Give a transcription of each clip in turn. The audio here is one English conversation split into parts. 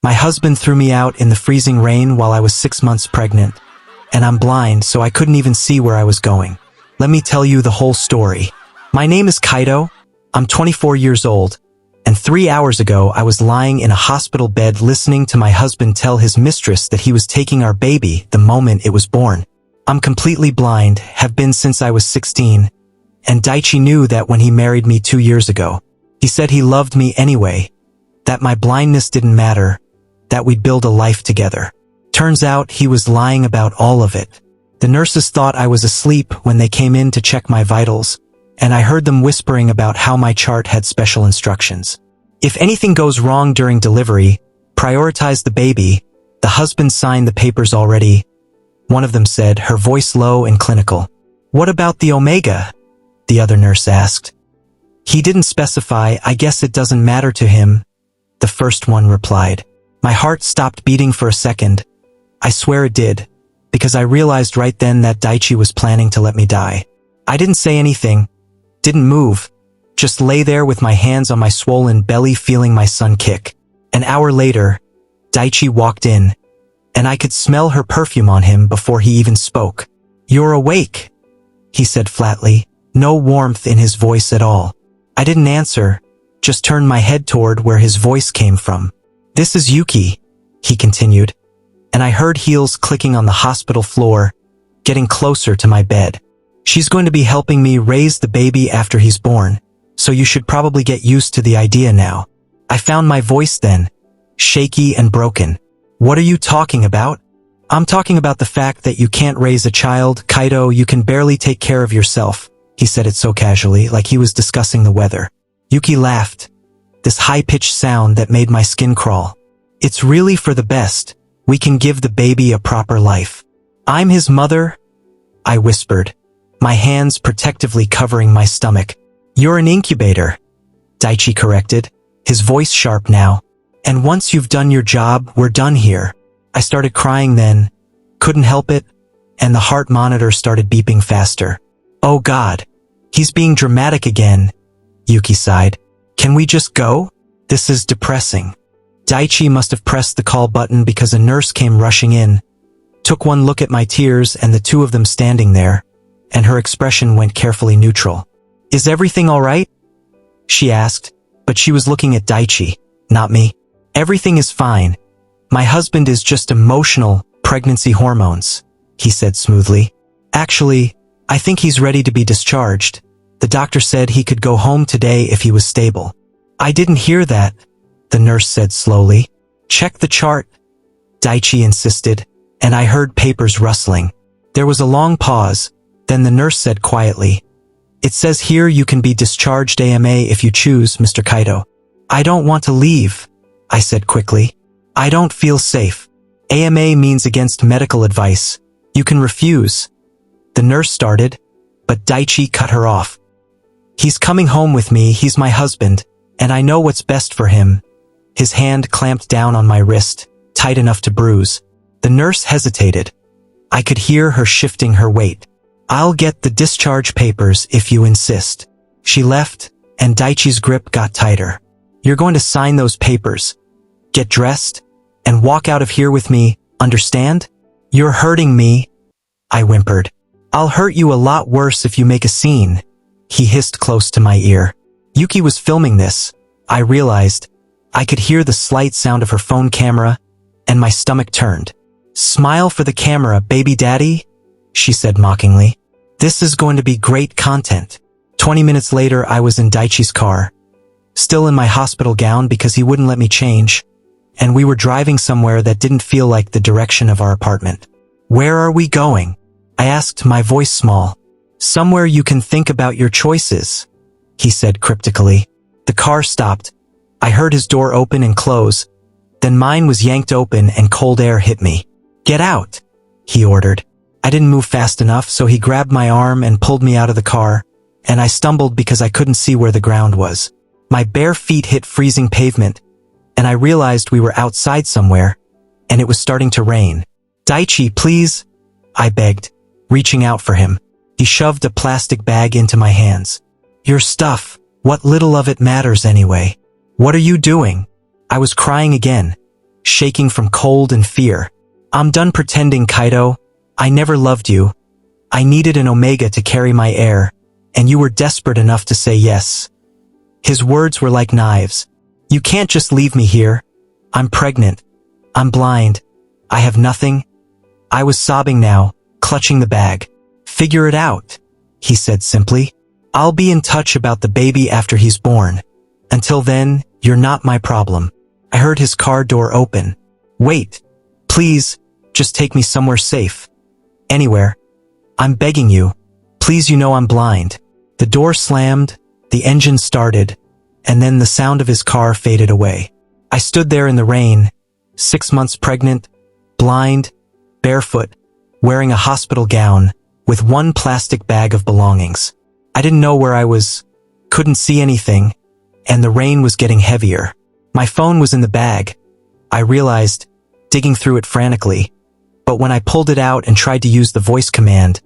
My husband threw me out in the freezing rain while I was 6 months pregnant, and I'm blind, so I couldn't even see where I was going. Let me tell you the whole story. My name is Kaito. I'm 24 years old, and 3 hours ago I was lying in a hospital bed listening to my husband tell his mistress that he was taking our baby the moment it was born. I'm completely blind, have been since I was 16, and Daichi knew that when he married me 2 years ago. He said he loved me anyway, that my blindness didn't matter, that we'd build a life together. Turns out he was lying about all of it. The nurses thought I was asleep when they came in to check my vitals, and I heard them whispering about how my chart had special instructions. If anything goes wrong during delivery, prioritize the baby. The husband signed the papers already, one of them said, her voice low and clinical. What about the Omega? The other nurse asked. He didn't specify, I guess it doesn't matter to him, the first one replied. My heart stopped beating for a second. I swear it did, because I realized right then that Daichi was planning to let me die. I didn't say anything, didn't move, just lay there with my hands on my swollen belly feeling my son kick. An hour later, Daichi walked in, and I could smell her perfume on him before he even spoke. You're awake, he said flatly, no warmth in his voice at all. I didn't answer, just turned my head toward where his voice came from. This is Yuki, he continued, and I heard heels clicking on the hospital floor, getting closer to my bed. She's going to be helping me raise the baby after he's born, so you should probably get used to the idea now. I found my voice then, shaky and broken. What are you talking about? I'm talking about the fact that you can't raise a child, Kaito, you can barely take care of yourself. He said it so casually, like he was discussing the weather. Yuki laughed, this high-pitched sound that made my skin crawl. It's really for the best. We can give the baby a proper life. I'm his mother, I whispered, my hands protectively covering my stomach. You're an incubator, Daichi corrected, his voice sharp now. And once you've done your job, we're done here. I started crying then, couldn't help it, and the heart monitor started beeping faster. Oh God, he's being dramatic again, Yuki sighed. Can we just go? This is depressing. Daichi must have pressed the call button because a nurse came rushing in, took one look at my tears and the two of them standing there, and her expression went carefully neutral. Is everything all right? She asked, but she was looking at Daichi, not me. Everything is fine. My husband is just emotional, pregnancy hormones, he said smoothly. Actually, I think he's ready to be discharged. The doctor said he could go home today if he was stable. I didn't hear that, the nurse said slowly. Check the chart, Daichi insisted, and I heard papers rustling. There was a long pause, then the nurse said quietly, It says here you can be discharged AMA if you choose, Mr. Kaito. I don't want to leave, I said quickly. I don't feel safe. AMA means against medical advice. You can refuse. The nurse started, but Daichi cut her off. He's coming home with me, he's my husband, and I know what's best for him. His hand clamped down on my wrist, tight enough to bruise. The nurse hesitated. I could hear her shifting her weight. I'll get the discharge papers if you insist. She left, and Daichi's grip got tighter. You're going to sign those papers, get dressed, and walk out of here with me, understand? You're hurting me, I whimpered. I'll hurt you a lot worse if you make a scene, he hissed close to my ear. Yuki was filming this, I realized. I could hear the slight sound of her phone camera, and my stomach turned. Smile for the camera, baby daddy, she said mockingly. This is going to be great content. 20 minutes later, I was in Daichi's car, still in my hospital gown because he wouldn't let me change, and we were driving somewhere that didn't feel like the direction of our apartment. Where are we going? I asked, my voice small. Somewhere you can think about your choices, he said cryptically. The car stopped. I heard his door open and close. Then mine was yanked open and cold air hit me. Get out, he ordered. I didn't move fast enough, so he grabbed my arm and pulled me out of the car, and I stumbled because I couldn't see where the ground was. My bare feet hit freezing pavement, and I realized we were outside somewhere, and it was starting to rain. Daichi, please, I begged, reaching out for him. He shoved a plastic bag into my hands. Your stuff, what little of it matters anyway. What are you doing? I was crying again, shaking from cold and fear. I'm done pretending, Kaido. I never loved you. I needed an Omega to carry my air, and you were desperate enough to say yes. His words were like knives. You can't just leave me here. I'm pregnant. I'm blind. I have nothing. I was sobbing now, clutching the bag. Figure it out, he said simply. I'll be in touch about the baby after he's born. Until then, you're not my problem. I heard his car door open. Wait, please, just take me somewhere safe. Anywhere. I'm begging you. Please, you know I'm blind. The door slammed, the engine started, and then the sound of his car faded away. I stood there in the rain, 6 months pregnant, blind, barefoot, wearing a hospital gown, with one plastic bag of belongings. I didn't know where I was, couldn't see anything, and the rain was getting heavier. My phone was in the bag, I realized, digging through it frantically. But when I pulled it out and tried to use the voice command,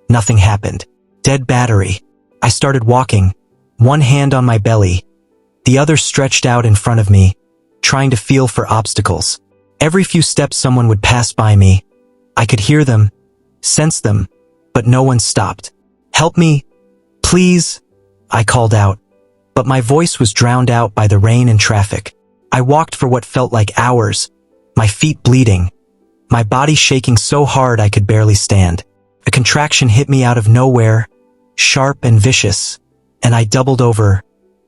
nothing happened. Dead battery. I started walking, one hand on my belly, the other stretched out in front of me, trying to feel for obstacles. Every few steps someone would pass by me. I could hear them, sense them, but no one stopped. Help me, please, I called out, but my voice was drowned out by the rain and traffic. I walked for what felt like hours, my feet bleeding, my body shaking so hard I could barely stand. A contraction hit me out of nowhere, sharp and vicious, and I doubled over,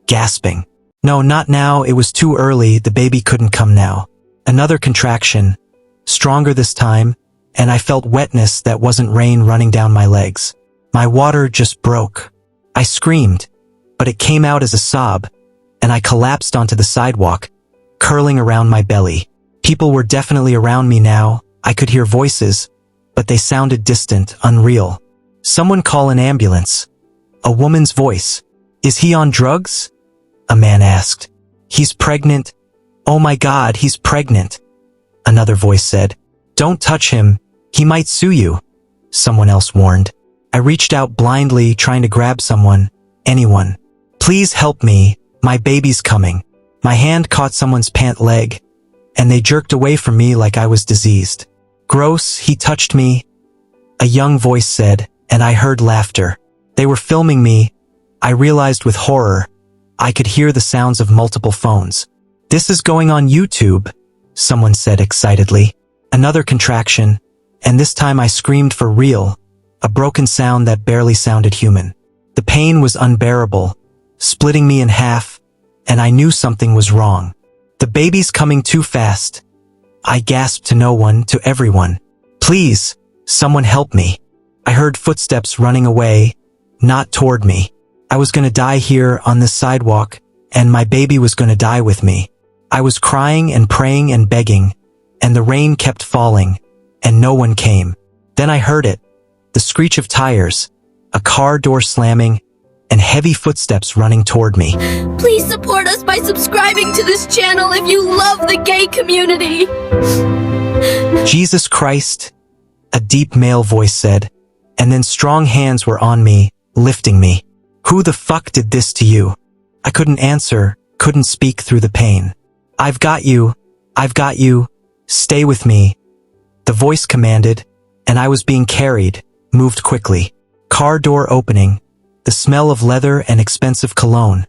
gasping. No, not now, it was too early, the baby couldn't come now. Another contraction, stronger this time, and I felt wetness that wasn't rain running down my legs. My water just broke. I screamed, but it came out as a sob, and I collapsed onto the sidewalk, curling around my belly. People were definitely around me now. I could hear voices, but they sounded distant, unreal. Someone call an ambulance. A woman's voice. Is he on drugs? A man asked. He's pregnant. Oh my God, he's pregnant. Another voice said. Don't touch him. He might sue you. Someone else warned. I reached out blindly, trying to grab someone, anyone. Please help me. My baby's coming. My hand caught someone's pant leg, and they jerked away from me like I was diseased. Gross, he touched me. A young voice said, and I heard laughter. They were filming me. I realized with horror, I could hear the sounds of multiple phones. This is going on YouTube, someone said excitedly. Another contraction, and this time I screamed for real, a broken sound that barely sounded human. The pain was unbearable, splitting me in half, and I knew something was wrong. The baby's coming too fast. I gasped to no one, to everyone. Please, someone help me. I heard footsteps running away, not toward me. I was gonna die here on this sidewalk, and my baby was gonna die with me. I was crying and praying and begging, and the rain kept falling, and no one came. Then I heard it, the screech of tires, a car door slamming, and heavy footsteps running toward me. Please support us by subscribing to this channel if you love the gay community. Jesus Christ, a deep male voice said, and then strong hands were on me, lifting me. Who the fuck did this to you? I couldn't answer, couldn't speak through the pain. I've got you, stay with me. The voice commanded, and I was being carried, moved quickly. Car door opening, the smell of leather and expensive cologne,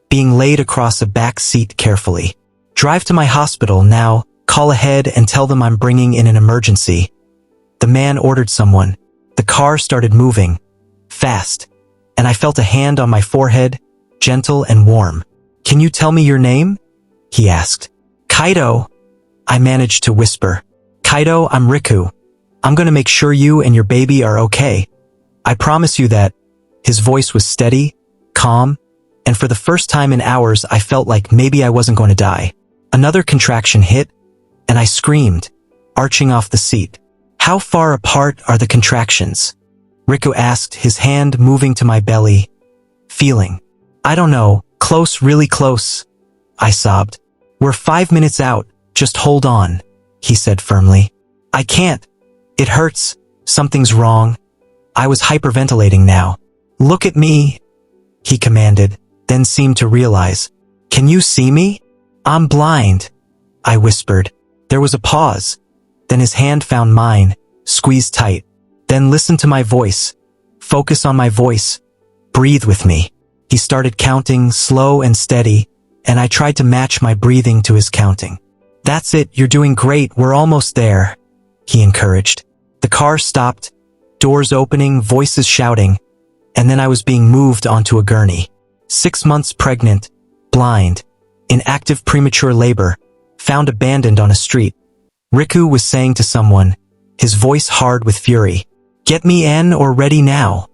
being laid across a back seat carefully. Drive to my hospital now, call ahead and tell them I'm bringing in an emergency. The man ordered someone. The car started moving, fast, and I felt a hand on my forehead, gentle and warm. Can you tell me your name? He asked. Kaido, I managed to whisper. Kaido, I'm Riku. I'm gonna make sure you and your baby are okay. I promise you that. His voice was steady, calm, and for the first time in hours I felt like maybe I wasn't going to die. Another contraction hit, and I screamed, arching off the seat. How far apart are the contractions? Riku asked, his hand moving to my belly, feeling. I don't know, close, really close, I sobbed. We're 5 minutes out, just hold on, he said firmly. I can't. It hurts. Something's wrong. I was hyperventilating now. Look at me, he commanded, then seemed to realize. Can you see me? I'm blind, I whispered. There was a pause. Then his hand found mine, squeezed tight. Then listen to my voice. Focus on my voice. Breathe with me. He started counting, slow and steady, and I tried to match my breathing to his counting. That's it, you're doing great, we're almost there, he encouraged. The car stopped, doors opening, voices shouting, and then I was being moved onto a gurney. 6 months pregnant, blind, in active premature labor, found abandoned on a street. Riku was saying to someone, his voice hard with fury, "Get me in or ready now,"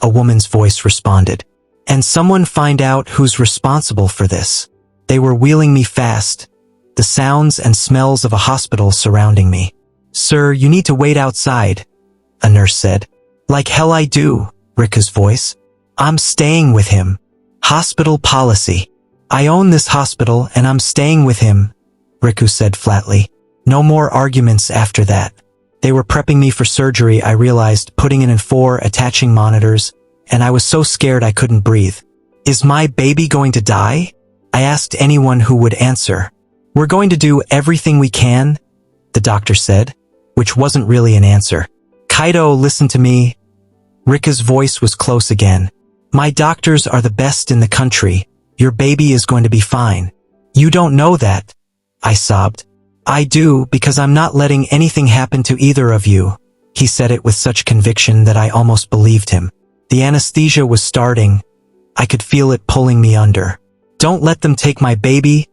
a woman's voice responded. "And someone find out who's responsible for this." They were wheeling me fast, the sounds and smells of a hospital surrounding me. "Sir, you need to wait outside," a nurse said. "Like hell I do," Riku's voice. "I'm staying with him. Hospital policy. I own this hospital and I'm staying with him," Riku said flatly. No more arguments after that. They were prepping me for surgery, I realized, putting in 4 attaching monitors, and I was so scared I couldn't breathe. "Is my baby going to die?" I asked anyone who would answer. "We're going to do everything we can," the doctor said, which wasn't really an answer. "Kaido, listen to me." Rika's voice was close again. "My doctors are the best in the country. Your baby is going to be fine." "You don't know that," I sobbed. "I do, because I'm not letting anything happen to either of you." He said it with such conviction that I almost believed him. The anesthesia was starting. I could feel it pulling me under. "Don't let them take my baby,"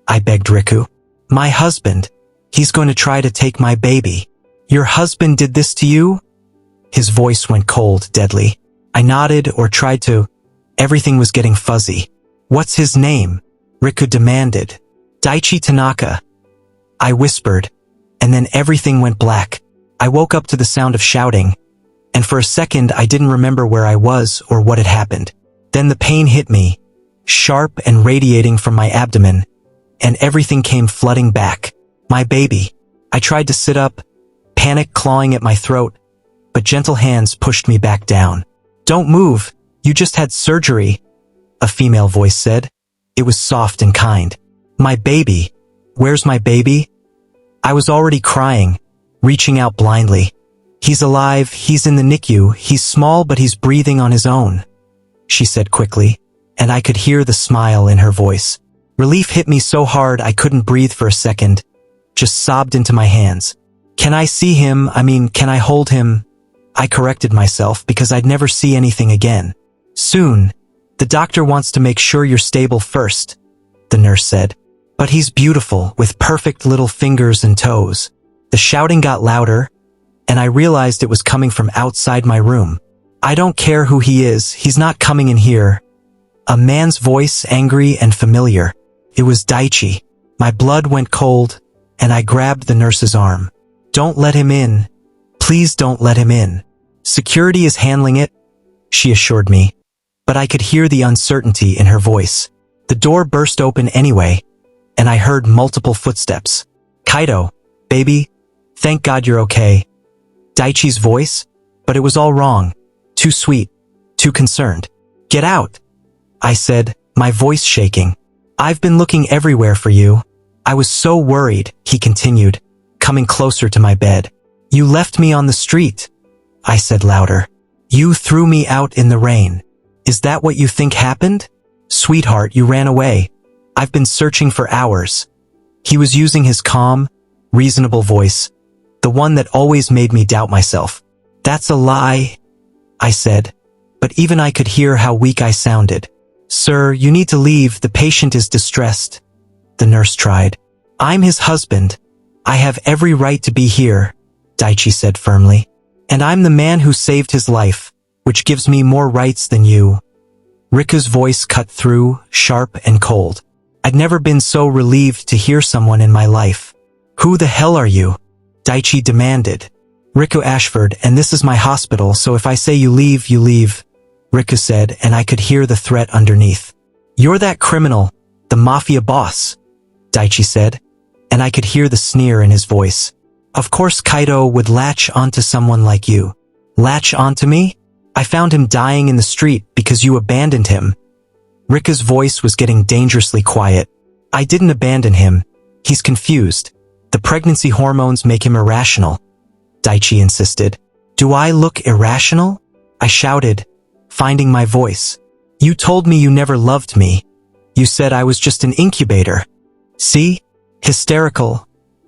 I begged Riku. "My husband. He's going to try to take my baby." "Your husband did this to you?" His voice went cold, deadly. I nodded or tried to. Everything was getting fuzzy. "What's his name?" Riku demanded. "Daichi Tanaka," I whispered, and then everything went black. I woke up to the sound of shouting, and for a second I didn't remember where I was or what had happened. Then the pain hit me, sharp and radiating from my abdomen, and everything came flooding back. My baby. I tried to sit up, panic clawing at my throat, but gentle hands pushed me back down. "Don't move, you just had surgery," a female voice said. It was soft and kind. "My baby. Where's my baby?" I was already crying, reaching out blindly. "He's alive, he's in the NICU, he's small but he's breathing on his own," she said quickly, and I could hear the smile in her voice. Relief hit me so hard I couldn't breathe for a second, just sobbed into my hands. "Can I see him? Can I hold him?" I corrected myself because I'd never see anything again. "Soon. The doctor wants to make sure you're stable first," the nurse said. "But he's beautiful, with perfect little fingers and toes." The shouting got louder, and I realized it was coming from outside my room. "I don't care who he is, he's not coming in here." A man's voice, angry and familiar. It was Daichi. My blood went cold, and I grabbed the nurse's arm. "Don't let him in. Please don't let him in. Security is handling it," she assured me, but I could hear the uncertainty in her voice. The door burst open anyway, and I heard multiple footsteps. "Kaido, baby, thank God you're okay." Daichi's voice, but it was all wrong. Too sweet, too concerned. "Get out," I said, my voice shaking. "I've been looking everywhere for you. I was so worried," he continued, coming closer to my bed. "You left me on the street," I said louder. "You threw me out in the rain. Is that what you think happened?" "Sweetheart, you ran away. I've been searching for hours." He was using his calm, reasonable voice, the one that always made me doubt myself. "That's a lie," I said, but even I could hear how weak I sounded. "Sir, you need to leave, the patient is distressed," the nurse tried. "I'm his husband. I have every right to be here," Daichi said firmly. "And I'm the man who saved his life, which gives me more rights than you." Riku's voice cut through, sharp and cold. I'd never been so relieved to hear someone in my life. "Who the hell are you?" Daichi demanded. "Riku Ashford, and this is my hospital, so if I say you leave, you leave," Riku said, and I could hear the threat underneath. "You're that criminal, the Mafia boss," Daichi said, and I could hear the sneer in his voice. "Of course Kaido would latch onto someone like you." "Latch onto me? I found him dying in the street because you abandoned him." Riku's voice was getting dangerously quiet. "I didn't abandon him. He's confused. The pregnancy hormones make him irrational, Daichi insisted. Do I look irrational? I shouted, finding my voice. You told me you never loved me. You said I was just an incubator. See? Hysterical,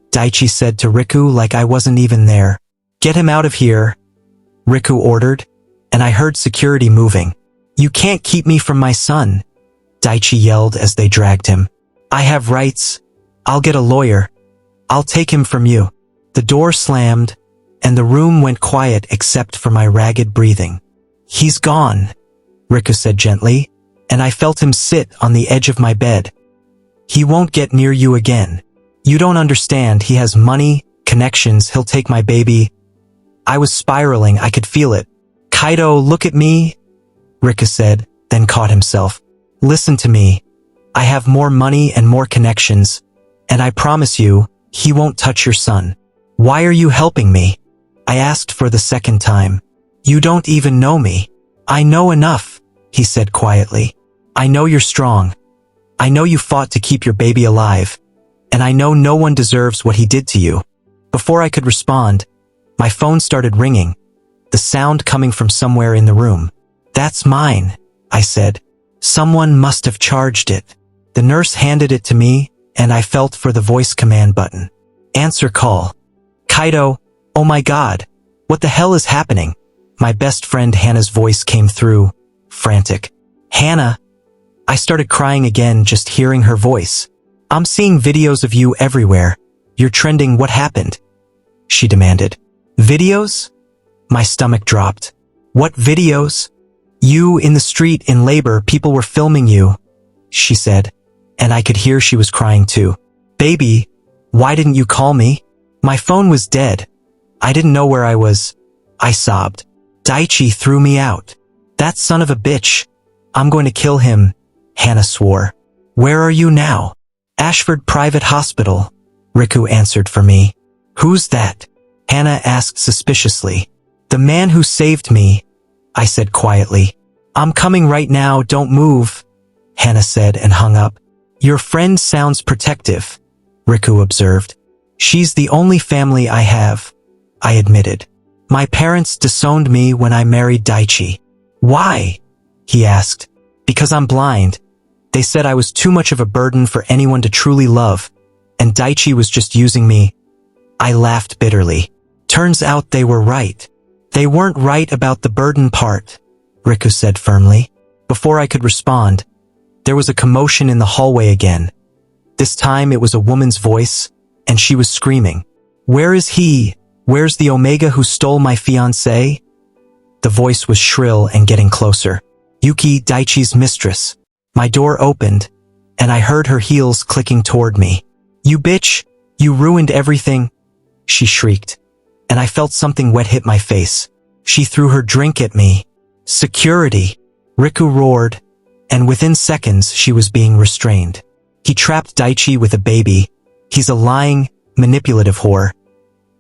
Daichi said to Riku like I wasn't even there. Get him out of here, Riku ordered, and I heard security moving. You can't keep me from my son, Daichi yelled as they dragged him. I have rights. I'll get a lawyer. I'll take him from you. The door slammed, and the room went quiet except for my ragged breathing. He's gone, Riku said gently, and I felt him sit on the edge of my bed. He won't get near you again. You don't understand. He has money, connections. He'll take my baby. I was spiraling. I could feel it. Kaido, look at me, Riku said, then caught himself. Listen to me. I have more money and more connections, and I promise you, he won't touch your son. Why are you helping me? I asked for the second time. You don't even know me. I know enough, he said quietly. I know you're strong. I know you fought to keep your baby alive, and I know no one deserves what he did to you. Before I could respond, my phone started ringing, the sound coming from somewhere in the room. That's mine, I said. Someone must have charged it. The nurse handed it to me, and I felt for the voice command button. Answer call. Kaido, oh my god, what the hell is happening? My best friend Hannah's voice came through, frantic. Hannah, I started crying again just hearing her voice. I'm seeing videos of you everywhere. You're trending. What happened? She demanded. Videos? My stomach dropped. What videos? You in the street in labor, people were filming you, she said, and I could hear she was crying too. Baby, why didn't you call me? My phone was dead. I didn't know where I was. I sobbed. Daichi threw me out. That son of a bitch. I'm going to kill him, Hannah swore. Where are you now? Ashford Private Hospital, Riku answered for me. Who's that? Hannah asked suspiciously. The man who saved me, I said quietly. I'm coming right now, don't move, Hannah said and hung up. Your friend sounds protective, Riku observed. She's the only family I have, I admitted. My parents disowned me when I married Daichi. Why? He asked. Because I'm blind. They said I was too much of a burden for anyone to truly love, and Daichi was just using me. I laughed bitterly. Turns out they were right. They weren't right about the burden part, Riku said firmly. Before I could respond, there was a commotion in the hallway again. This time it was a woman's voice, and she was screaming. Where is he? Where's the Omega who stole my fiancé? The voice was shrill and getting closer. Yuki, Daichi's mistress. My door opened, and I heard her heels clicking toward me. You bitch! You ruined everything! She shrieked, and I felt something wet hit my face. She threw her drink at me. Security! Riku roared, and within seconds she was being restrained. He trapped Daichi with a baby. He's a lying, manipulative whore.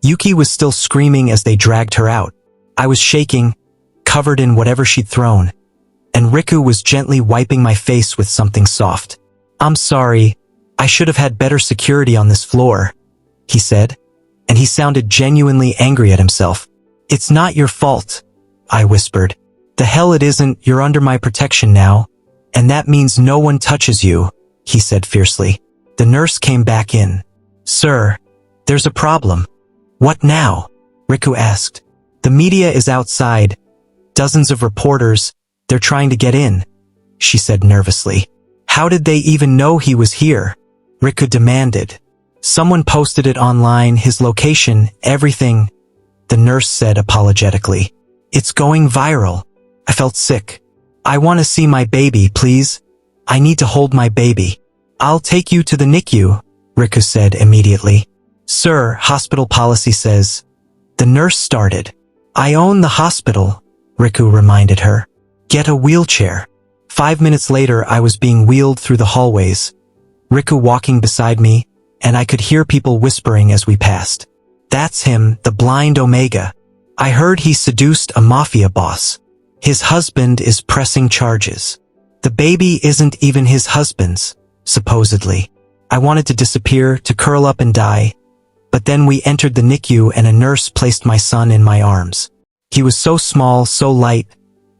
Yuki was still screaming as they dragged her out. I was shaking, covered in whatever she'd thrown, and Riku was gently wiping my face with something soft. I'm sorry, I should have had better security on this floor, he said, and he sounded genuinely angry at himself. It's not your fault, I whispered. The hell it isn't, you're under my protection now, and that means no one touches you, he said fiercely. The nurse came back in. Sir, there's a problem. What now? Riku asked. The media is outside. Dozens of reporters. They're trying to get in, she said nervously. How did they even know he was here? Riku demanded. Someone posted it online, his location, everything, the nurse said apologetically. It's going viral. I felt sick. I want to see my baby, please. I need to hold my baby. I'll take you to the NICU, Riku said immediately. Sir, hospital policy says. The nurse started. I own the hospital, Riku reminded her. Get a wheelchair. 5 minutes later, I was being wheeled through the hallways, Riku walking beside me, and I could hear people whispering as we passed. That's him, the blind Omega. I heard he seduced a Mafia boss. His husband is pressing charges. The baby isn't even his husband's, supposedly. I wanted to disappear, to curl up and die, But then we entered the NICU and a nurse placed my son in my arms. He was so small, so light,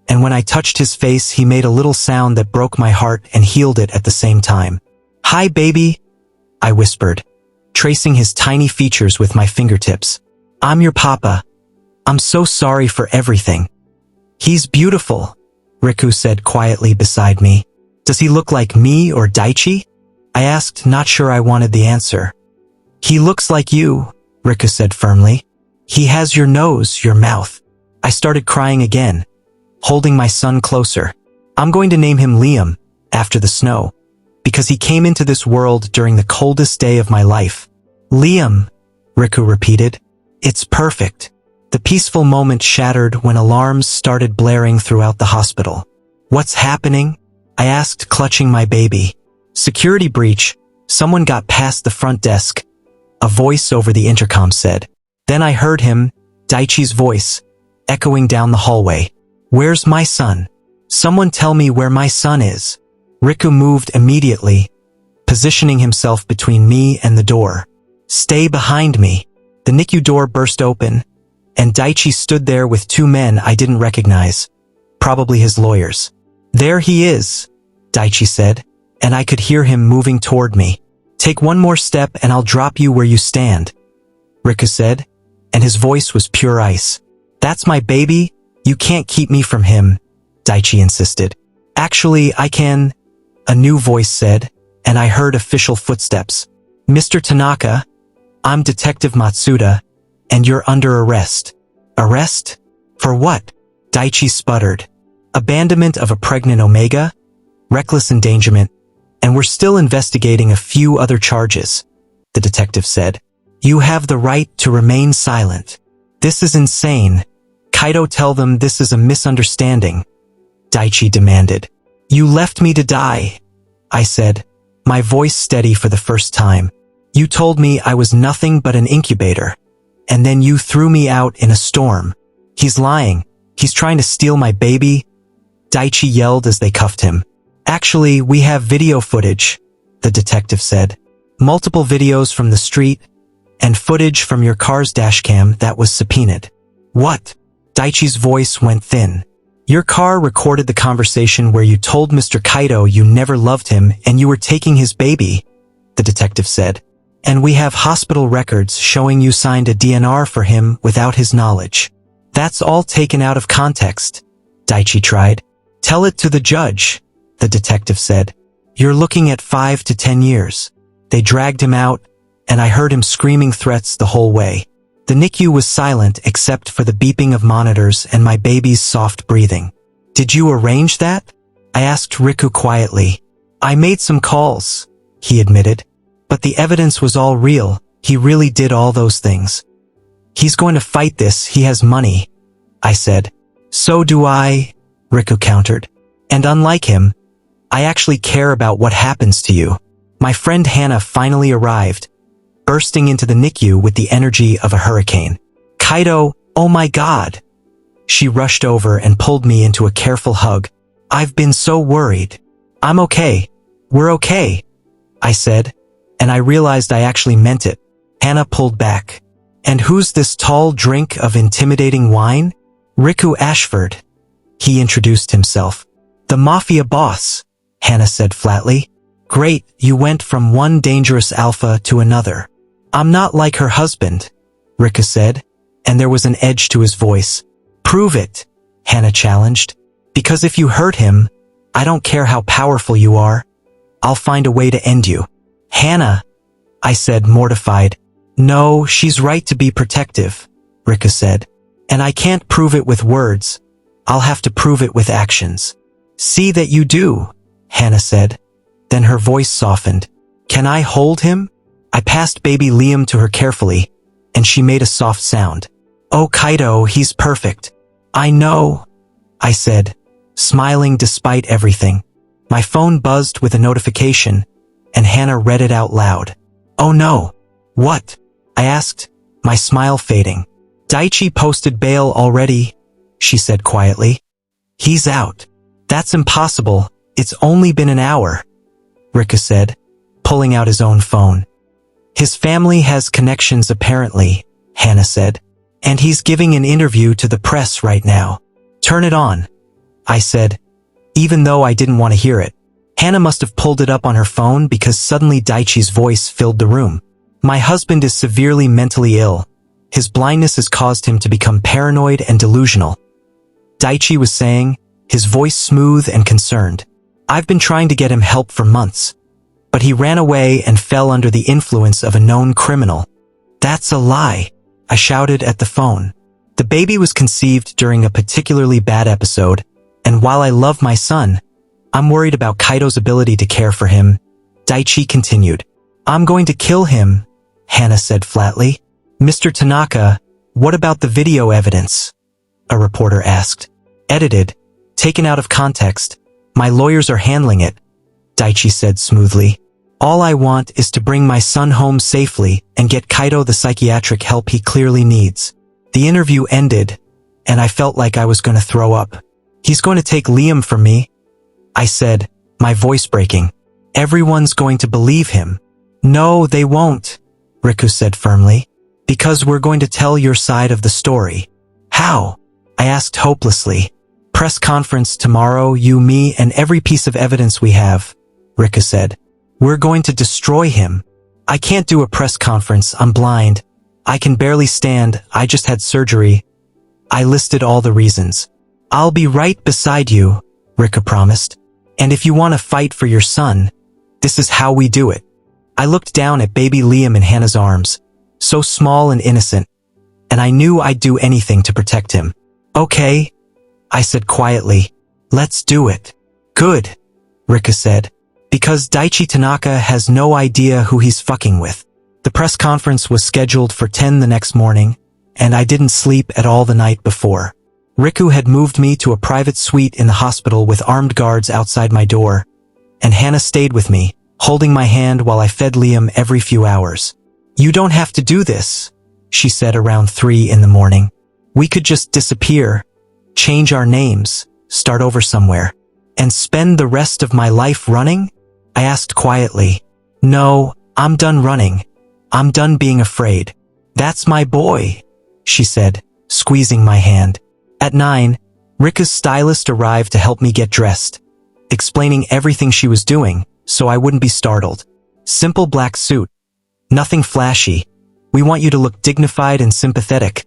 and when I touched his face he made a little sound that broke my heart and healed it at the same time. "Hi, baby," I whispered, tracing his tiny features with my fingertips. "I'm your papa. I'm so sorry for everything." "He's beautiful," Riku said quietly beside me. "Does he look like me or Daichi?" I asked, not sure I wanted the answer. "He looks like you," Riku said firmly. "He has your nose, your mouth." I started crying again, holding my son closer. "I'm going to name him Liam, after the snow, because he came into this world during the coldest day of my life." "Liam," Riku repeated. "It's perfect." The peaceful moment shattered when alarms started blaring throughout the hospital. "What's happening?" I asked, clutching my baby. "Security breach. Someone got past the front desk," a voice over the intercom said. Then I heard him, Daichi's voice, echoing down the hallway. "Where's my son? Someone tell me where my son is." Riku moved immediately, positioning himself between me and the door. "Stay behind me." The NICU door burst open, and Daichi stood there with two men I didn't recognize, probably his lawyers. "There he is," Daichi said, and I could hear him moving toward me. "Take one more step and I'll drop you where you stand," Riku said, and his voice was pure ice. "That's my baby. You can't keep me from him," Daichi insisted. "Actually, I can," a new voice said, and I heard official footsteps. "Mr. Tanaka, I'm Detective Matsuda, and you're under arrest." "Arrest? For what?" Daichi sputtered. "Abandonment of a pregnant Omega, reckless endangerment, and we're still investigating a few other charges," the detective said. "You have the right to remain silent." "This is insane. Kaido, tell them this is a misunderstanding," Daichi demanded. "You left me to die," I said, my voice steady for the first time. "You told me I was nothing but an incubator, and then you threw me out in a storm." "He's lying. He's trying to steal my baby," Daichi yelled as they cuffed him. "Actually, we have video footage," the detective said. "Multiple videos from the street, and footage from your car's dashcam that was subpoenaed." "What?" Daichi's voice went thin. "Your car recorded the conversation where you told Mr. Kaido you never loved him and you were taking his baby," the detective said. "And we have hospital records showing you signed a DNR for him without his knowledge." "That's all taken out of context," Daichi tried. "Tell it to the judge," the detective said. "You're looking at 5 to 10 years. They dragged him out, and I heard him screaming threats the whole way. The NICU was silent except for the beeping of monitors and my baby's soft breathing. "Did you arrange that?" I asked Riku quietly. "I made some calls," he admitted. "But the evidence was all real. He really did all those things." "He's going to fight this. He has money," I said. "So do I," Riku countered. "And unlike him, I actually care about what happens to you." My friend Hannah finally arrived, bursting into the NICU with the energy of a hurricane. "Kaido, oh my God!" She rushed over and pulled me into a careful hug. "I've been so worried." "I'm okay. We're okay," I said, and I realized I actually meant it. Hannah pulled back. "And who's this tall drink of intimidating wine?" "Riku Ashford," he introduced himself. "The Mafia boss," Hannah said flatly. "Great, you went from one dangerous alpha to another." "I'm not like her husband," Riku said, and there was an edge to his voice. "Prove it," Hannah challenged. "Because if you hurt him, I don't care how powerful you are. I'll find a way to end you." "Hannah," I said, mortified. "No, she's right to be protective," Riku said. "And I can't prove it with words. I'll have to prove it with actions." "See that you do," Hannah said. Then her voice softened. "Can I hold him?" I passed baby Liam to her carefully, and she made a soft sound. "Oh, Kaido, he's perfect." "I know," I said, smiling despite everything. My phone buzzed with a notification, and Hannah read it out loud. "Oh no." "What?" I asked, my smile fading. "Daichi posted bail already," she said quietly. "He's out." "That's impossible. It's only been an hour," Riku said, pulling out his own phone. His family has connections apparently, Hannah said. And he's giving an interview to the press right now. Turn it on, I said, even though I didn't want to hear it. Hannah must have pulled it up on her phone because suddenly Daichi's voice filled the room. My husband is severely mentally ill. His blindness has caused him to become paranoid and delusional. Daichi was saying, his voice smooth and concerned. I've been trying to get him help for months, but he ran away and fell under the influence of a known criminal. That's a lie, I shouted at the phone. The baby was conceived during a particularly bad episode, and while I love my son, I'm worried about Kaito's ability to care for him. Daichi continued. I'm going to kill him, Hannah said flatly. Mr. Tanaka, what about the video evidence? A reporter asked. Edited, taken out of context. My lawyers are handling it, Daichi said smoothly. All I want is to bring my son home safely and get Kaito the psychiatric help he clearly needs. The interview ended, and I felt like I was going to throw up. He's going to take Liam from me, I said, my voice breaking. Everyone's going to believe him. No, they won't, Riku said firmly. Because we're going to tell your side of the story. How? I asked hopelessly. Press conference tomorrow, you, me, and every piece of evidence we have, Riku said. We're going to destroy him. I can't do a press conference, I'm blind. I can barely stand, I just had surgery. I listed all the reasons. I'll be right beside you, Riku promised. And if you want to fight for your son, this is how we do it. I looked down at baby Liam in Hannah's arms, so small and innocent, and I knew I'd do anything to protect him. Okay, I said quietly. Let's do it. Good, Riku said, because Daichi Tanaka has no idea who he's fucking with. The press conference was scheduled for 10 the next morning, and I didn't sleep at all the night before. Riku had moved me to a private suite in the hospital with armed guards outside my door, and Hannah stayed with me, holding my hand while I fed Liam every few hours. You don't have to do this, she said around 3 in the morning. We could just disappear, change our names, start over somewhere, and spend the rest of my life running? I asked quietly. No, I'm done running. I'm done being afraid. That's my boy, she said, squeezing my hand. At 9, Riku's stylist arrived to help me get dressed, explaining everything she was doing so I wouldn't be startled. Simple black suit. Nothing flashy. We want you to look dignified and sympathetic,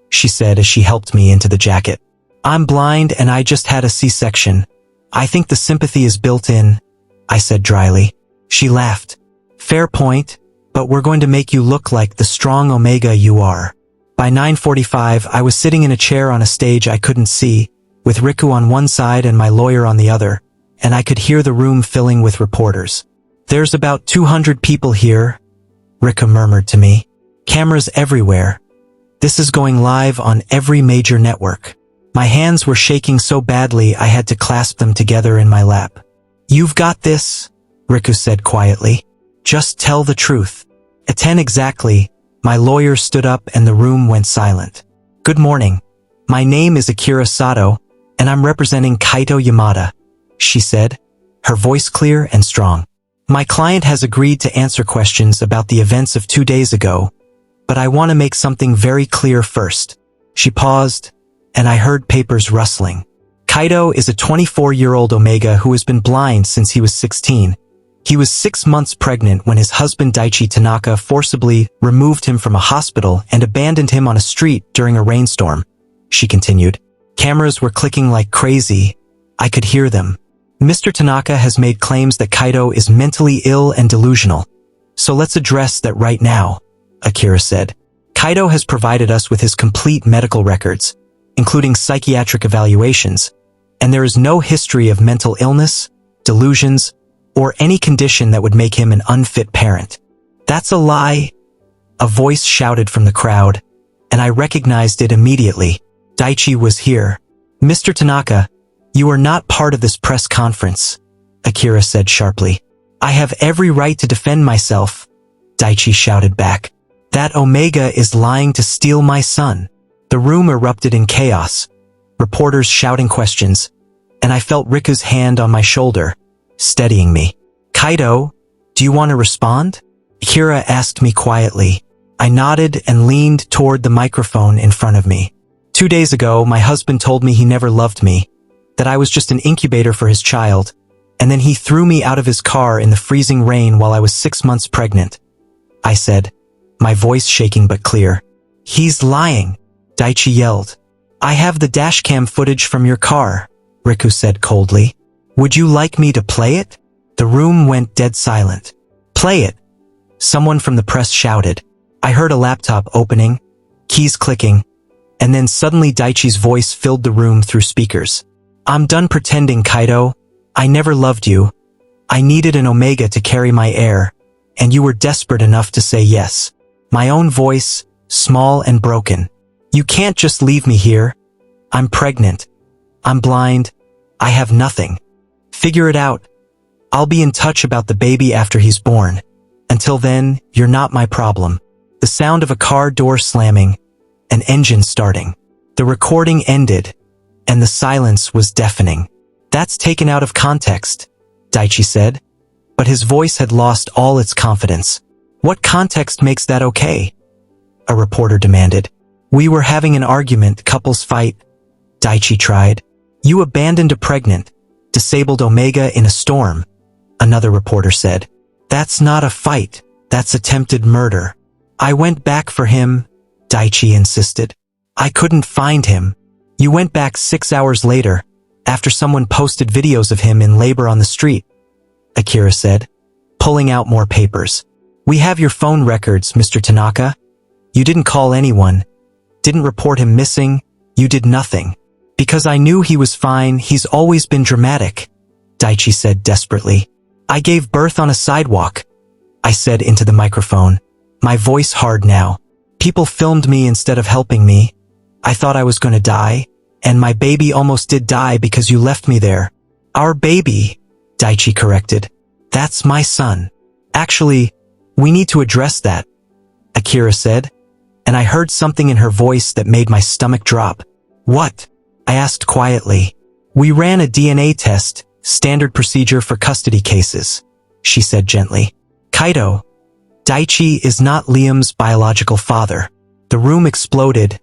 she said as she helped me into the jacket. I'm blind and I just had a C-section. I think the sympathy is built in, I said dryly. She laughed. Fair point, but we're going to make you look like the strong Omega you are. By 9:45, I was sitting in a chair on a stage I couldn't see, with Riku on one side and my lawyer on the other, and I could hear the room filling with reporters. There's about 200 people here, Riku murmured to me. Cameras everywhere. This is going live on every major network. My hands were shaking so badly I had to clasp them together in my lap. You've got this, Riku said quietly. Just tell the truth. At 10 exactly, my lawyer stood up and the room went silent. Good morning. My name is Akira Sato, and I'm representing Kaito Yamada, she said, her voice clear and strong. My client has agreed to answer questions about the events of 2 days ago, but I want to make something very clear first. She paused, and I heard papers rustling. Kaito is a 24-year-old Omega who has been blind since he was 16. He was 6 months pregnant when his husband Daichi Tanaka forcibly removed him from a hospital and abandoned him on a street during a rainstorm, she continued. Cameras were clicking like crazy. I could hear them. Mr. Tanaka has made claims that Kaito is mentally ill and delusional. So let's address that right now, Akira said. Kaito has provided us with his complete medical records, including psychiatric evaluations, and there is no history of mental illness, delusions, or any condition that would make him an unfit parent. That's a lie, a voice shouted from the crowd, and I recognized it immediately. Daichi was here. Mr. Tanaka, you are not part of this press conference, Akira said sharply. I have every right to defend myself, Daichi shouted back. That Omega is lying to steal my son. The room erupted in chaos, reporters shouting questions, and I felt Riku's hand on my shoulder, steadying me. Kaito, do you want to respond? Akira asked me quietly. I nodded and leaned toward the microphone in front of me. 2 days ago, my husband told me he never loved me, that I was just an incubator for his child, and then he threw me out of his car in the freezing rain while I was 6 months pregnant. I said, my voice shaking but clear. He's lying, Daichi yelled. I have the dashcam footage from your car, Riku said coldly. Would you like me to play it? The room went dead silent. Play it, someone from the press shouted. I heard a laptop opening, keys clicking, and then suddenly Daichi's voice filled the room through speakers. I'm done pretending, Kaido. I never loved you. I needed an Omega to carry my heir, and you were desperate enough to say yes. My own voice, small and broken. You can't just leave me here. I'm pregnant. I'm blind. I have nothing. Figure it out. I'll be in touch about the baby after he's born. Until then, you're not my problem. The sound of a car door slamming, an engine starting. The recording ended, and the silence was deafening. That's taken out of context, Daichi said, but his voice had lost all its confidence. What context makes that okay? A reporter demanded. We were having an argument, couples fight. Daichi tried. You abandoned a pregnant, disabled Omega in a storm, another reporter said. That's not a fight, that's attempted murder. I went back for him, Daichi insisted. I couldn't find him. You went back 6 hours later, after someone posted videos of him in labor on the street, Akira said, pulling out more papers. We have your phone records, Mr. Tanaka. You didn't call anyone, didn't report him missing, you did nothing. Because I knew he was fine, he's always been dramatic, Daichi said desperately. I gave birth on a sidewalk, I said into the microphone, my voice hard now. People filmed me instead of helping me. I thought I was going to die, and my baby almost did die because you left me there. Our baby, Daichi corrected. That's my son. Actually, we need to address that, Akira said, and I heard something in her voice that made my stomach drop. What? I asked quietly. We ran a DNA test, standard procedure for custody cases, she said gently. Kaido, Daichi is not Liam's biological father. The room exploded,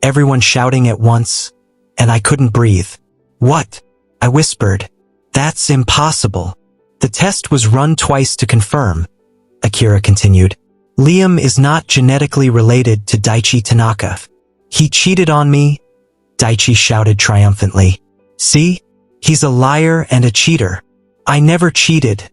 everyone shouting at once, and I couldn't breathe. What? I whispered. That's impossible. The test was run twice to confirm, Akira continued. Liam is not genetically related to Daichi Tanaka. He cheated on me, Daichi shouted triumphantly. See? He's a liar and a cheater. I never cheated,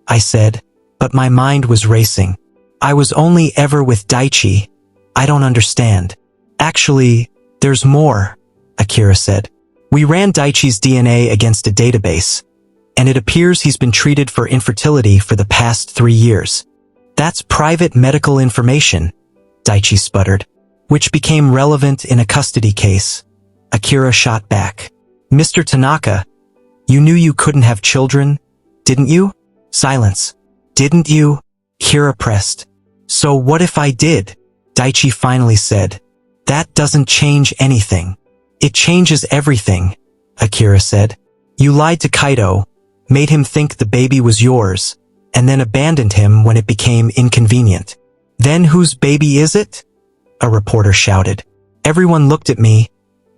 I said, but my mind was racing. I was only ever with Daichi. I don't understand. Actually, there's more, Akira said. We ran Daichi's DNA against a database, and it appears he's been treated for infertility for the past 3 years. That's private medical information, Daichi sputtered, which became relevant in a custody case. Akira shot back. Mr. Tanaka, you knew you couldn't have children, didn't you? Silence. Didn't you? Akira pressed. So what if I did? Daichi finally said. That doesn't change anything. It changes everything, Akira said. You lied to Kaido, made him think the baby was yours, and then abandoned him when it became inconvenient. Then whose baby is it? A reporter shouted. Everyone looked at me,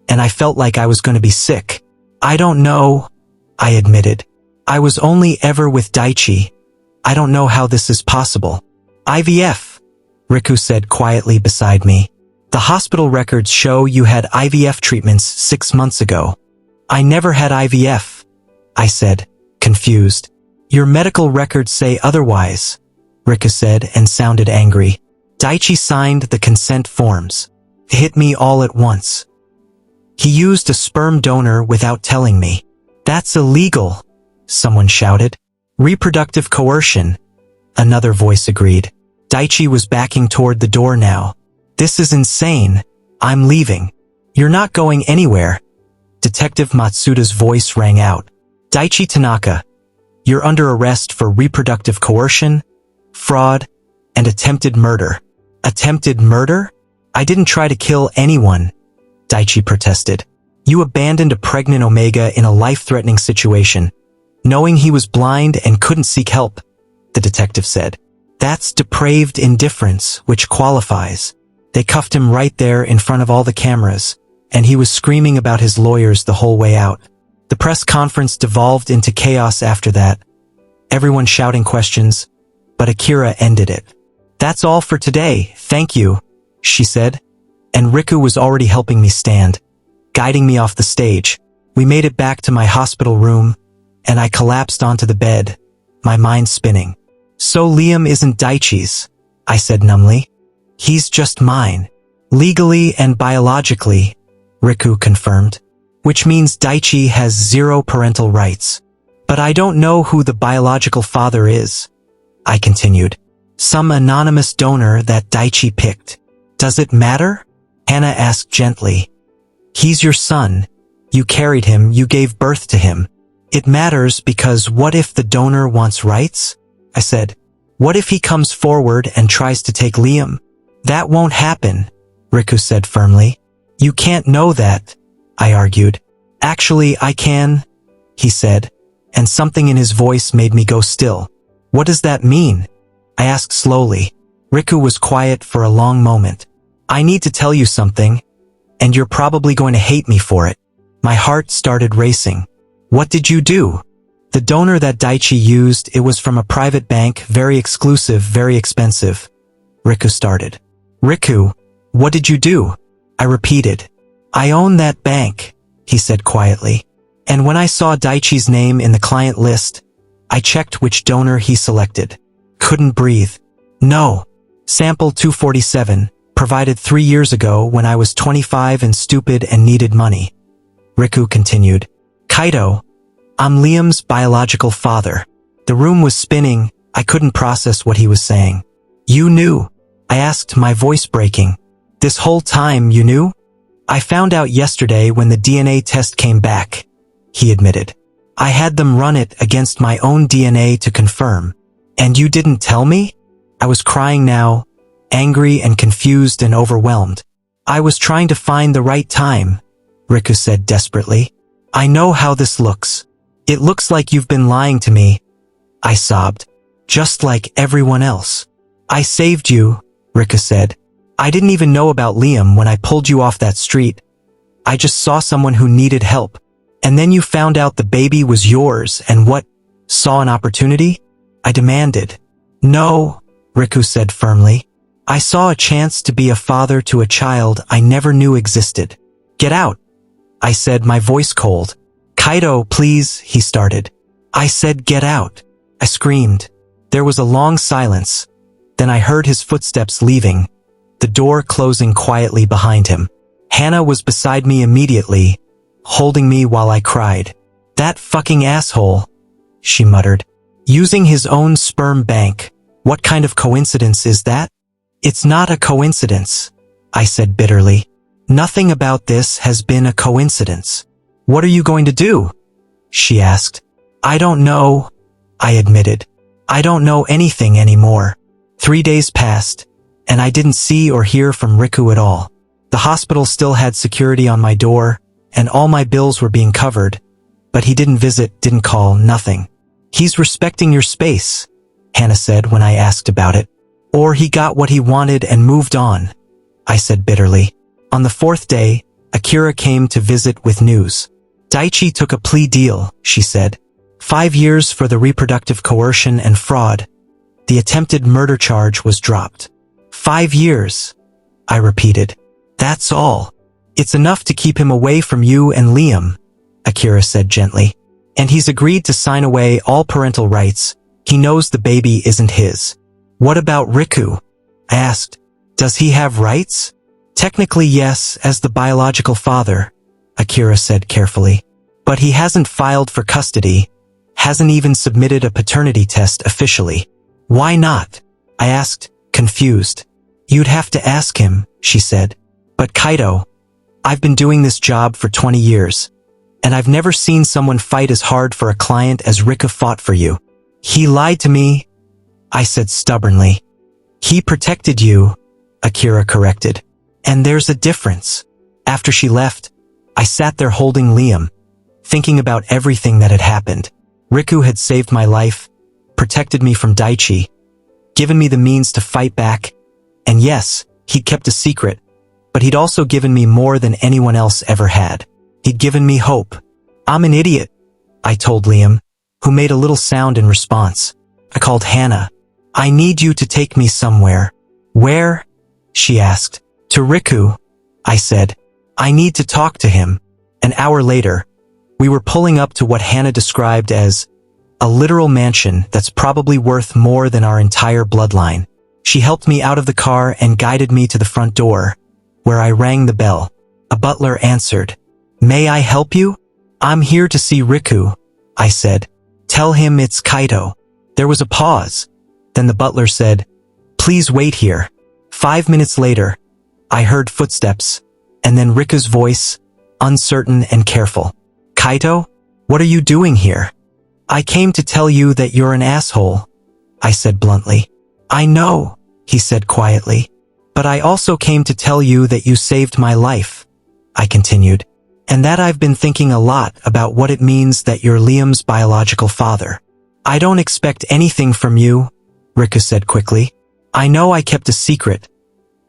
and I felt like I was going to be sick. I don't know, I admitted. I was only ever with Daichi. I don't know how this is possible. IVF, Riku said quietly beside me. The hospital records show you had IVF treatments 6 months ago. I never had IVF, I said, confused. Your medical records say otherwise, Riku said and sounded angry. Daichi signed the consent forms. It hit me all at once. He used a sperm donor without telling me. That's illegal, someone shouted. Reproductive coercion, another voice agreed. Daichi was backing toward the door now. This is insane. I'm leaving. You're not going anywhere. Detective Matsuda's voice rang out. Daichi Tanaka, you're under arrest for reproductive coercion, fraud, and attempted murder. Attempted murder? I didn't try to kill anyone, Daichi protested. You abandoned a pregnant Omega in a life-threatening situation, knowing he was blind and couldn't seek help, the detective said. That's depraved indifference, which qualifies. They cuffed him right there in front of all the cameras, and he was screaming about his lawyers the whole way out. The press conference devolved into chaos after that, everyone shouting questions, but Akira ended it. "That's all for today, thank you," she said, and Riku was already helping me stand, guiding me off the stage. We made it back to my hospital room, and I collapsed onto the bed, my mind spinning. "So Liam isn't Daichi's," I said numbly. "He's just mine. Legally and biologically," Riku confirmed. "Which means Daichi has 0 parental rights. But I don't know who the biological father is," I continued. "Some anonymous donor that Daichi picked. Does it matter?" Hannah asked gently. "He's your son. You carried him, you gave birth to him. It matters because what if the donor wants rights?" I said. "What if he comes forward and tries to take Liam?" "That won't happen," Riku said firmly. "You can't know that," I argued. "Actually, I can," he said, and something in his voice made me go still. "What does that mean?" I asked slowly. Riku was quiet for a long moment. "I need to tell you something, and you're probably going to hate me for it." My heart started racing. "What did you do?" "The donor that Daichi used, it was from a private bank, very exclusive, very expensive," Riku started. "Riku, what did you do?" I repeated. "I own that bank," he said quietly. "And when I saw Daichi's name in the client list, I checked which donor he selected. Couldn't breathe. No. Sample 247, provided 3 years ago when I was 25 and stupid and needed money." Riku continued. "Kaito, I'm Liam's biological father." The room was spinning. I couldn't process what he was saying. "You knew?" I asked, my voice breaking. "This whole time you knew?" "I found out yesterday when the DNA test came back," he admitted. "I had them run it against my own DNA to confirm." "And you didn't tell me?" I was crying now, angry and confused and overwhelmed. "I was trying to find the right time," Riku said desperately. "I know how this looks. It looks like you've been lying to me," I sobbed. "Just like everyone else." "I saved you," Riku said. "I didn't even know about Liam when I pulled you off that street. I just saw someone who needed help. And then you found out the baby was yours and what? Saw an opportunity?" I demanded. "No," Riku said firmly. "I saw a chance to be a father to a child I never knew existed." "Get out," I said, my voice cold. "Kaito, please," he started. I said, "Get out," I screamed. There was a long silence. Then I heard his footsteps leaving, the door closing quietly behind him. Hannah was beside me immediately, holding me while I cried. "That fucking asshole," she muttered. "Using his own sperm bank. What kind of coincidence is that?" "It's not a coincidence," I said bitterly. "Nothing about this has been a coincidence." "What are you going to do?" she asked. "I don't know," I admitted. "I don't know anything anymore." 3 days passed, and I didn't see or hear from Riku at all. The hospital still had security on my door, and all my bills were being covered, but he didn't visit, didn't call, nothing. "He's respecting your space," Hannah said when I asked about it. "Or he got what he wanted and moved on," I said bitterly. On the 4th day, Akira came to visit with news. "Daichi took a plea deal," she said. 5 years for the reproductive coercion and fraud. The attempted murder charge was dropped. 5 years, I repeated. "That's all. It's enough to keep him away from you and Liam," Akira said gently. "And he's agreed to sign away all parental rights. He knows the baby isn't his." "What about Riku?" I asked. "Does he have rights?" "Technically yes, as the biological father," Akira said carefully. "But he hasn't filed for custody, hasn't even submitted a paternity test officially." "Why not?" I asked, confused. "You'd have to ask him," she said. "But Kaito, I've been doing this job for 20 years, and I've never seen someone fight as hard for a client as Riku fought for you." "He lied to me," I said stubbornly. "He protected you," Akira corrected. "And there's a difference." After she left, I sat there holding Liam, thinking about everything that had happened. Riku had saved my life, protected me from Daichi, given me the means to fight back, and yes, he'd kept a secret, but he'd also given me more than anyone else ever had. He'd given me hope. I'm an idiot, I told Liam, who made a little sound in response. I called Hannah. I need you to take me somewhere. Where? She asked. To Riku, I said. I need to talk to him. An hour later, we were pulling up to what Hannah described as a literal mansion that's probably worth more than our entire bloodline. She helped me out of the car and guided me to the front door, where I rang the bell. A butler answered. May I help you? I'm here to see Riku, I said. Tell him it's Kaito. There was a pause. Then the butler said, Please wait here. 5 minutes later, I heard footsteps, and then Riku's voice, uncertain and careful. Kaito, what are you doing here? I came to tell you that you're an asshole, I said bluntly. I know, he said quietly. But I also came to tell you that you saved my life, I continued. And that I've been thinking a lot about what it means that you're Liam's biological father. I don't expect anything from you, Riku said quickly. I know I kept a secret.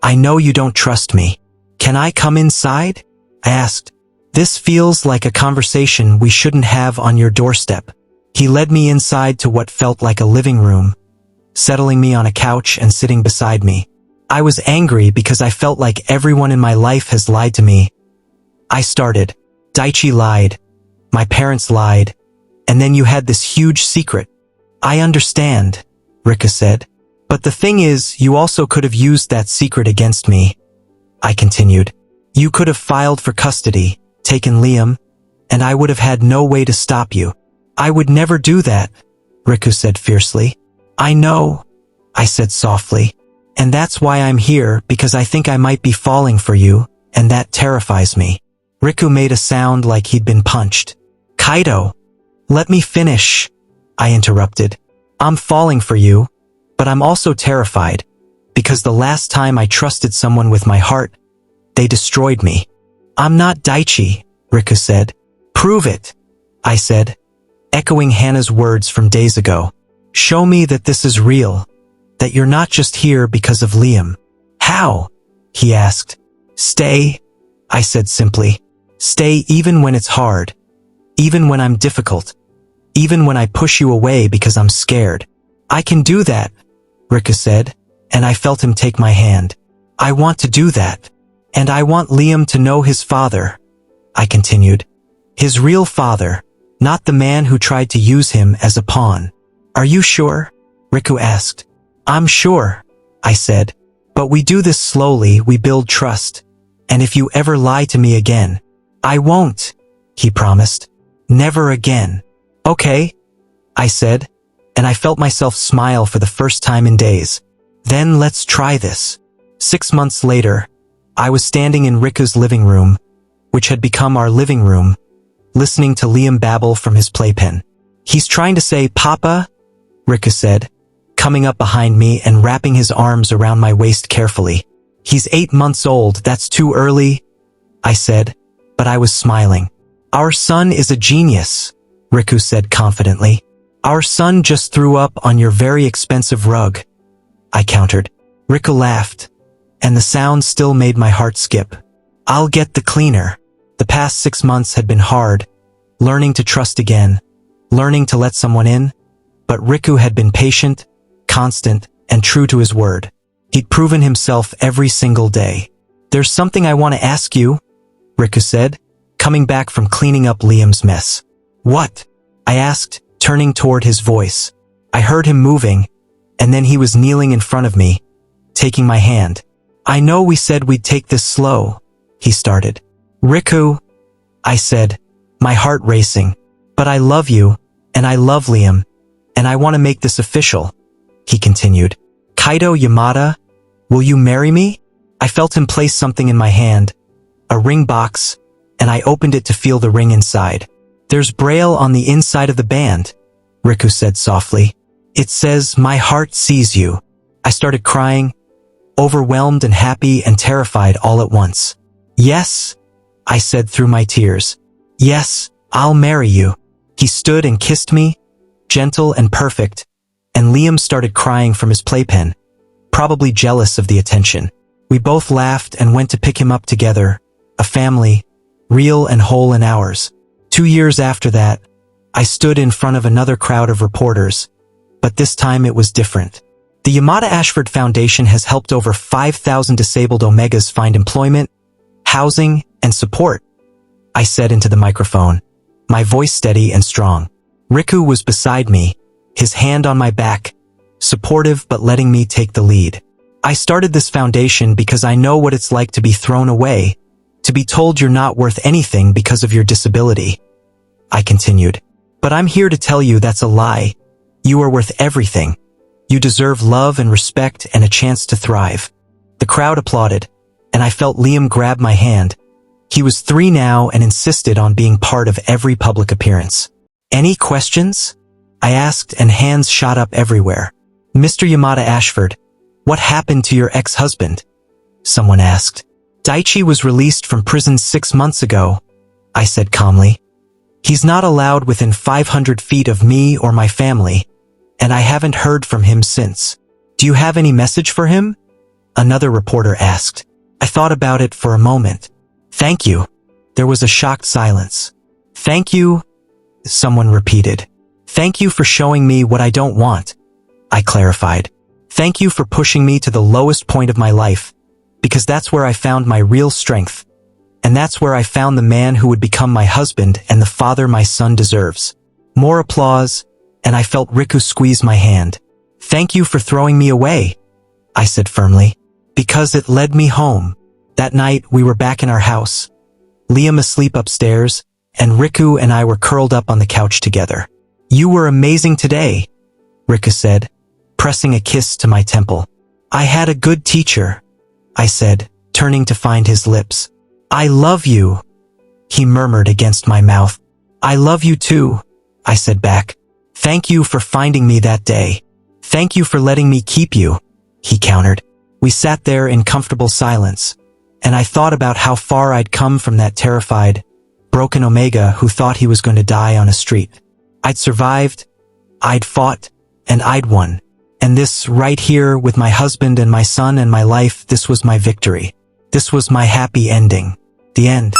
I know you don't trust me. Can I come inside? I asked. This feels like a conversation we shouldn't have on your doorstep. He led me inside to what felt like a living room, settling me on a couch and sitting beside me. I was angry because I felt like everyone in my life has lied to me. I started. Daichi lied. My parents lied. And then you had this huge secret. I understand, Rika said. But the thing is, you also could have used that secret against me. I continued. You could have filed for custody, taken Liam, and I would have had no way to stop you. I would never do that, Riku said fiercely. I know, I said softly. And that's why I'm here, because I think I might be falling for you, and that terrifies me. Riku made a sound like he'd been punched. Kaito, let me finish, I interrupted. I'm falling for you, but I'm also terrified, because the last time I trusted someone with my heart, they destroyed me. I'm not Daichi, Riku said. Prove it, I said, echoing Hannah's words from days ago. Show me that this is real, that you're not just here because of Liam. How? He asked. Stay, I said simply. Stay even when it's hard, even when I'm difficult, even when I push you away because I'm scared. I can do that, Rika said, and I felt him take my hand. I want to do that, and I want Liam to know his father, I continued. His real father, not the man who tried to use him as a pawn. Are you sure? Riku asked. I'm sure, I said. But we do this slowly, we build trust. And if you ever lie to me again, I won't, he promised. Never again. Okay, I said, and I felt myself smile for the first time in days. Then let's try this. 6 months later, I was standing in Riku's living room, which had become our living room, listening to Liam babble from his playpen. He's trying to say, Papa, Riku said, coming up behind me and wrapping his arms around my waist carefully. He's 8 months old, that's too early, I said, but I was smiling. Our son is a genius, Riku said confidently. Our son just threw up on your very expensive rug, I countered. Riku laughed, and the sound still made my heart skip. I'll get the cleaner. The past 6 months had been hard, learning to trust again, learning to let someone in, but Riku had been patient, constant, and true to his word. He'd proven himself every single day. There's something I want to ask you, Riku said, coming back from cleaning up Liam's mess. What? I asked, turning toward his voice. I heard him moving, and then he was kneeling in front of me, taking my hand. I know we said we'd take this slow, he started. Riku, I said, my heart racing. But I love you, and I love Liam, and I want to make this official, he continued. Kaito Yamada, will you marry me? I felt him place something in my hand, a ring box, and I opened it to feel the ring inside. There's braille on the inside of the band, Riku said softly. It says, my heart sees you. I started crying, overwhelmed and happy and terrified all at once. Yes, I said through my tears. Yes, I'll marry you. He stood and kissed me, gentle and perfect, and Liam started crying from his playpen, probably jealous of the attention. We both laughed and went to pick him up together, a family, real and whole in ours. 2 years after that, I stood in front of another crowd of reporters, but this time it was different. The Yamada Ashford Foundation has helped over 5,000 disabled Omegas find employment, housing, and support, I said into the microphone, my voice steady and strong. Riku was beside me, his hand on my back, supportive but letting me take the lead. I started this foundation because I know what it's like to be thrown away, to be told you're not worth anything because of your disability. I continued. But I'm here to tell you that's a lie. You are worth everything. You deserve love and respect and a chance to thrive. The crowd applauded, and I felt Liam grab my hand. He was 3 now and insisted on being part of every public appearance. Any questions? I asked, and hands shot up everywhere. Mr. Yamada Ashford, what happened to your ex-husband? Someone asked. Daichi was released from prison 6 months ago, I said calmly. He's not allowed within 500 feet of me or my family, and I haven't heard from him since. Do you have any message for him? Another reporter asked. I thought about it for a moment. Thank you. There was a shocked silence. Thank you, someone repeated. Thank you for showing me what I don't want, I clarified. Thank you for pushing me to the lowest point of my life, because that's where I found my real strength. And that's where I found the man who would become my husband and the father my son deserves. More applause, and I felt Riku squeeze my hand. Thank you for throwing me away, I said firmly, because it led me home. That night, we were back in our house, Liam asleep upstairs, and Riku and I were curled up on the couch together. You were amazing today, Riku said, pressing a kiss to my temple. I had a good teacher, I said, turning to find his lips. I love you, he murmured against my mouth. I love you too, I said back. Thank you for finding me that day. Thank you for letting me keep you, he countered. We sat there in comfortable silence, and I thought about how far I'd come from that terrified, broken Omega who thought he was going to die on a street. I'd survived, I'd fought, and I'd won. And this right here with my husband and my son and my life, this was my victory. This was my happy ending. The end.